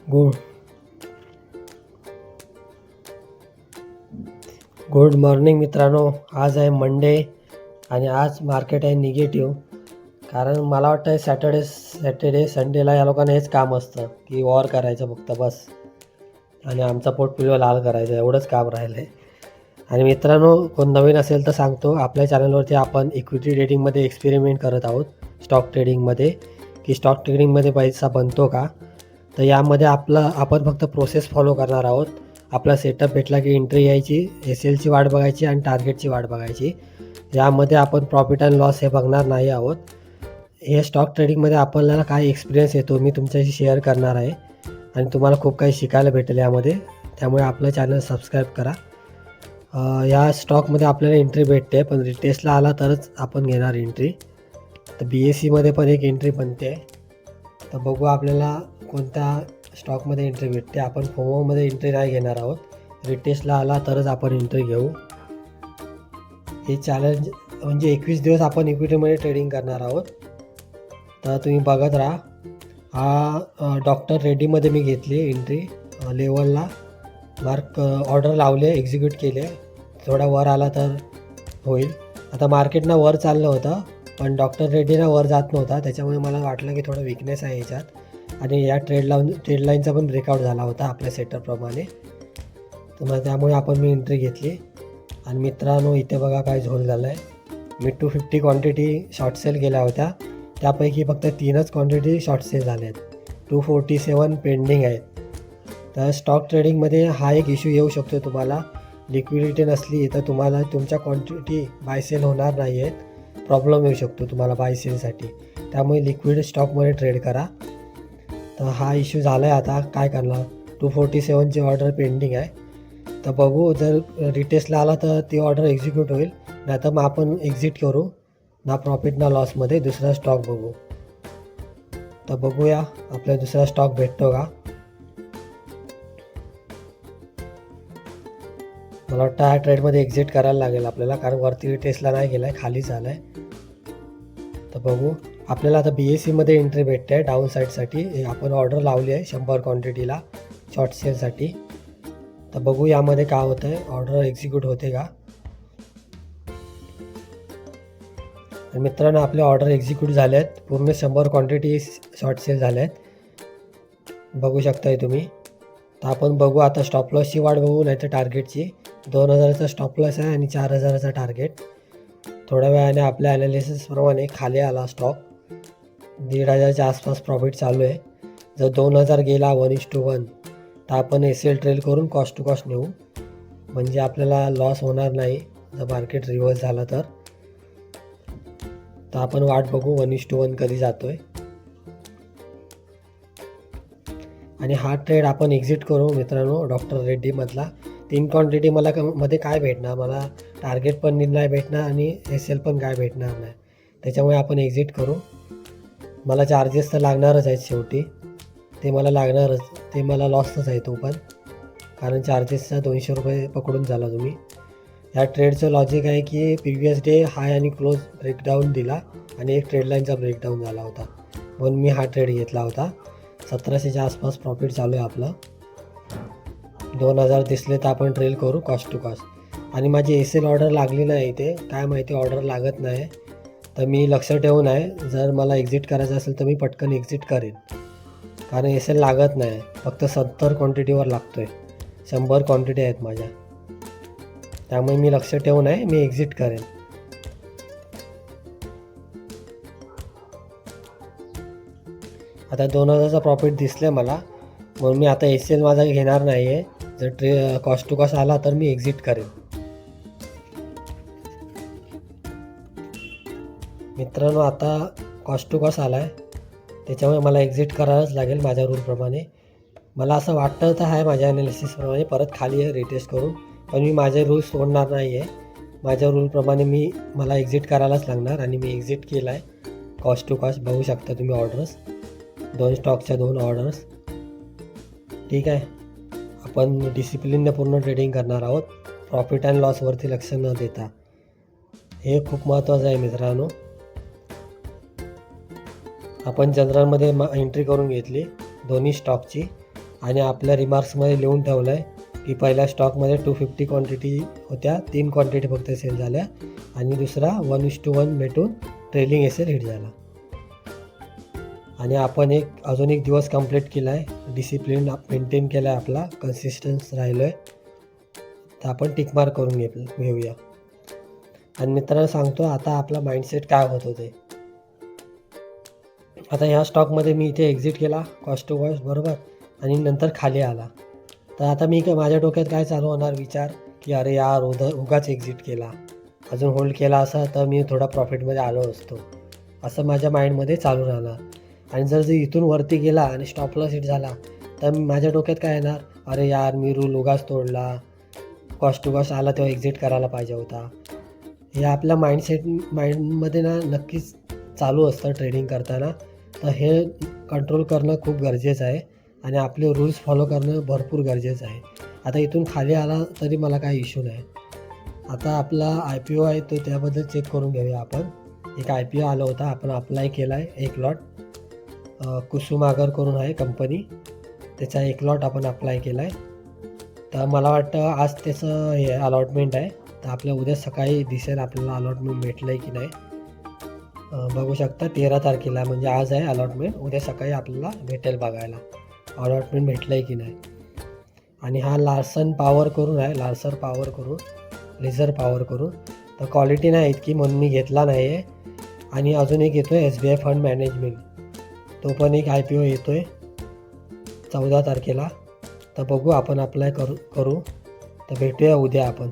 Good good morning मित्रांनो. आज आहे मंडे आणि आज मार्केट आहे निगेटिव्ह. कारण मला वाटतं आहे सॅटर्डे संडेला या लोकांना हेच काम असतं की वॉर करायचं फक्त बस, आणि आमचा पोर्टफोलिओ लाल करायचं, एवढंच काम राहिलं आहे. आणि मित्रांनो, कोण नवीन असेल तर सांगतो, आपल्या चॅनलवरती आपण इक्विटी ट्रेडिंगमध्ये एक्सपेरिमेंट करत आहोत, स्टॉक ट्रेडिंगमध्ये, की स्टॉक ट्रेडिंगमध्ये पैसा बनतो का. तर यामध्ये आपण फक्त प्रोसेस फॉलो करणार आहोत. आपला सेटअप भेटला की एंट्री यायची, एलची वाट बघायची आणि टार्गेटची वाट बघायची. यामध्ये आपण प्रॉफिट अँड लॉस हे बघणार नाही आहोत. हे स्टॉक ट्रेडिंगमध्ये आपल्याला काय एक्सपिरियन्स येतो मी तुमच्याशी शेअर करणार आहे आणि तुम्हाला खूप काही शिकायला भेटेल यामध्ये. त्यामुळे आपलं चॅनल सबस्क्राईब करा. या स्टॉकमध्ये आपल्याला एंट्री भेटते, पण रिटेस्टला आला तरच आपण घेणार एंट्री. तर BSEमध्ये पण एक एंट्री बनते. तर बघू आपल्याला कोणत्या स्टॉकमध्ये एंट्री भेटते. आपण फोमोमध्ये एंट्री नाही घेणार आहोत, रिटेस्टला आला तरच आपण एंट्री घेऊ. हे चॅलेंज म्हणजे 21 दिवस आपण इक्विटीमध्ये ट्रेडिंग करणार आहोत. तर तुम्ही बघत राहा. हा डॉक्टर रेड्डीमध्ये मी घेतली एंट्री लेवलला, ऑर्डर लावले, एक्झिक्यूट केले. थोडा वर आला तर होईल. आता मार्केटनं वर चाललं होतं, पण डॉक्टर रेड्डीना वर जात नव्हता, त्याच्यामुळे मला वाटलं की थोडं विकनेस आहे याच्यात. आणि या ट्रेड लाईनचा पण ब्रेकआउट झाला होता आपल्या सेटअपप्रमाणे. तर मग त्यामुळे मी एंट्री घेतली. आणि मित्रांनो, इथे बघा काय झोल झालं आहे. मी 250 क्वांटिटी शॉर्ट सेल केल्या होत्या, त्यापैकी फक्त 3च क्वांटिटी शॉर्ट सेल झाल्या आहेत. 247 पेंडिंग आहेत. तर स्टॉक ट्रेडिंगमध्ये हा एक इश्यू येऊ शकतो तुम्हाला. लिक्विडिटी नसली तर तुम्हाला तुमच्या क्वांटिटी बाय सेल होणार नाही आहेत, प्रॉब्लेम येऊ शकतो तुम्हाला बाय सेलसाठी. त्यामुळे लिक्विड स्टॉकमध्ये ट्रेड करा. तर हा इश्यू झाला आहे. आता काय करणार, 247ची ऑर्डर पेंडिंग आहे. तर बघू, जर रिटेस्टला आला तर ती ऑर्डर एक्झिक्यूट होईल, नाही तर मग आपण एक्झिट करू, ना प्रॉफिट ना लॉसमध्ये दुसरा स्टॉक बघू. तर बघूया आपल्याला दुसरा स्टॉक भेटतो का. मला वाटतं ह्या ट्रेडमध्ये एक्झिट करायला लागेल आपल्याला, कारण वरती टेस्टला नाही गेला आहे, खाली झाला आहे. तर बघू, आपल्याला आता BSEमध्ये एंट्री भेटते आहे डाऊन साईडसाठी. आपण ऑर्डर लावली आहे 100 क्वांटिटीला शॉर्ट सेलसाठी. तर बघू यामध्ये काय होतं आहे, ऑर्डर एक्झिक्यूट होते का. आणि मित्रांनो, आपले ऑर्डर एक्झिक्यूट झाले आहेत, पूर्ण 100 क्वांटिटी शॉर्ट सेल झाल्या आहेत, बघू शकताय तुम्ही. तर आपण बघू आता स्टॉप लॉसची वाट बघू, नाही तर टार्गेटची. 2000चा स्टॉप लॉस आहे आणि 4000चा टार्गेट. थोड्या वेळाने आपल्या ॲनालिसिसप्रमाणे खाली आला स्टॉक, 1500च्या आसपास प्रॉफिट चालू आहे. जर 2000 गेला 1:1 तर आपण SL ट्रेल करून कॉस्ट टू कॉस्ट नेऊ, म्हणजे आपल्याला लॉस होणार नाही जर मार्केट रिव्हर्स झालं तर. तर आपण वाट बघू 1:1 कधी जातो आहे. आणि हा ट्रेड आपण एक्झिट करू मित्रांनो डॉक्टर रेड्डीमधला. 3 क्वांटिटी मध्ये काय भेटणार, मला टार्गेट पण नाही भेटणार आणि SL पण काय भेटणार नाही, त्याच्यामुळे आपण एक्झिट करू. मला चार्जेस तर लागणारच आहेत शेवटी, ते मला लागणारच, ते मला लॉसच आहे तो पण, कारण चार्जेसचा 200 रुपये पकडून झाला तुम्ही. ह्या ट्रेडचं लॉजिक आहे की प्रिव्हियस डे हाय आणि क्लोज ब्रेकडाऊन दिला आणि एक ट्रेड लाईनचा ब्रेकडाऊन झाला होता, म्हणून मी हा ट्रेड घेतला होता. 1700च्या आसपास प्रॉफिट चालू आहे आपलं. 2000 दिसले तर आपण ट्रेल करू कॉस्ट टू कॉस्ट. आणि माझी SL ऑर्डर लागली नाही इथे, काय माहिती ऑर्डर लागत नाही. तर मी लक्ष ठेवून आहे, जर मला एक्झिट करायचं असेल तर मी पटकन एक्झिट करेन, कारण SL लागत नाही, फक्त 70 क्वांटिटीवर लागतो आहे. 100 क्वांटिटी आहेत माझ्या, त्यामुळे मी लक्ष ठेवून आहे, मी एक्झिट करेन. आता 2000चा प्रॉफिट दिसलं आहे मला, म्हणून मी आता SL माझा घेणार नाही आहे. जर कॉस्ट टू कॉस्ट आला तर मी एक्झिट करेन. मित्रांनो, आता कॉस्ट टू कॉस्ट आला आहे, त्याच्यामुळे मला एक्झिट करावंच लागेल माझ्या रूलप्रमाणे. मला असं वाटतं तर आहे माझ्या ॲनालिसिसप्रमाणे परत खाली आहे रिटेस्ट करून, पण मी माझे रूल्स सोडणार नाही आहे. माझ्या रूलप्रमाणे मला एक्झिट करायलाच लागणार आणि मी एक्झिट केला आहे कॉस्ट टू कॉस्ट. बघू शकता तुम्ही ऑर्डर्स, 2 स्टॉकच्या 2 ऑर्डर्स. ठीक आहे, आपण डिसिप्लिनने पूर्ण ट्रेडिंग करणार आहोत, प्रॉफिट अँड लॉसवरती लक्ष न देता. हे खूप महत्त्वाचं आहे मित्रांनो. आपण जनरलमध्ये एंट्री करून घेतली दोन्ही स्टॉकची. आणि आपल्या रिमार्क्समध्ये लिहून ठेवलं आहे की पहिल्या स्टॉकमध्ये 250 क्वांटिटी होत्या, 3 क्वांटिटी फक्त सेल झाल्या आणि दुसरा 1:1 भेटून ट्रेलिंग एसेल हिट झाला. आणि आपण अजून एक दिवस कंप्लीट केला आहे, डिसिप्लिन मेंटेन केला आहे, आपला कन्सिस्टन्स राहिलो आहे, तर आपण टिकमार्क करून घेऊया. आणि मित्रांनो सांगतो आता आपला माइंडसेट काय होत होते. आता ह्या स्टॉकमध्ये मी इथे एक्झिट केला कॉस्ट टू कॉस्ट बरोबर, आणि नंतर खाली आला. तर आता माझ्या डोक्यात काय चालू होणार विचार की अरे यार उगाच एक्झिट केला, अजून होल्ड केला असा तर मी थोडा प्रॉफिटमध्ये आलो असतो, असं माझ्या माइंडमध्ये चालू राहणार. आणि जर इथून वरती गेला आणि स्टॉप लॉस हिट झाला तर माझ्या डोक्यात काय येणार, अरे यार मी रूल उगाच तोडला, कॉस्ट टू कॉस्ट आला तेव्हा एक्झिट करायला पाहिजे होता. हे आपल्या माइंडमध्ये ना नक्कीच चालू असतं ट्रेडिंग करताना. तर हे कंट्रोल करणं खूप गरजेचं आहे आणि आपले रूल्स फॉलो करणं भरपूर गरजेचं आहे. आता इथून खाली आला तरी मला काही इश्यू नाही. आता आपला IPO आहे तो त्याबद्दल चेक करून घेऊया आपण. एक IPO आला होता, आपण अप्लाय केला आहे एक लॉट, कुसुमागर करून आहे कंपनी, त्याचा एक लॉट आपण अप्लाय केला आहे. तर मला वाटतं आज त्याचं हे अलॉटमेंट आहे, तर आपल्या उद्या सकाळी दिसेल आपल्याला अलॉटमेंट भेटलं आहे की नाही. बघू शकता 13 तारखेला म्हणजे आज आहे अलॉटमेंट, उद्या सकाळी आपल्याला भेटेल बघायला अलॉटमेंट भेटलं आहे की नाही. आणि हा लार्सन पॉवर करून आहे, लार्सर पॉवर करून, लेझर पॉवर करून. तर क्वालिटी नाही इतकी म्हणून मी घेतला नाही आहे. आणि अजून एक येतो आहे SBI फंड मॅनेजमेंट, तो पण एक IPO येतो आहे 14 तारखेला. तर बघू आपण अप्लाय करू. तर भेटूया उद्या आपण.